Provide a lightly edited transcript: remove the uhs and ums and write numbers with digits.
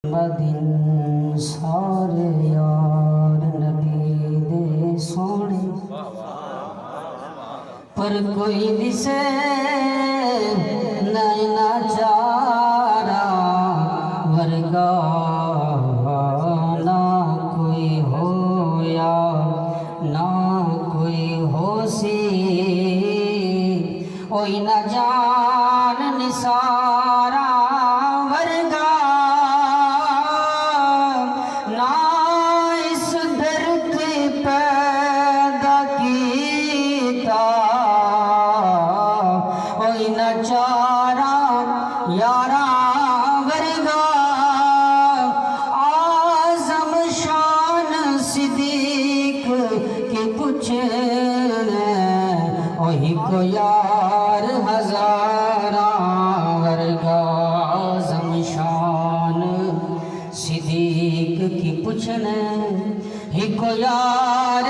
مدین سارے یار نبی دے سونے پر کوئی دسے نینا چارا ورگا نہ کوئی ہویا نہ کوئی ہو سی اوئی نہ جان نثارا ورگا نہ اس دھرتی پیدا کیتا اوئی نہ چارا یارا ورگا اعظم شان صدیق کی پوچھنے اوہی کو یار ہزاراں ورگا اعظم شان صدیق کی پوچھنے ہی کو یار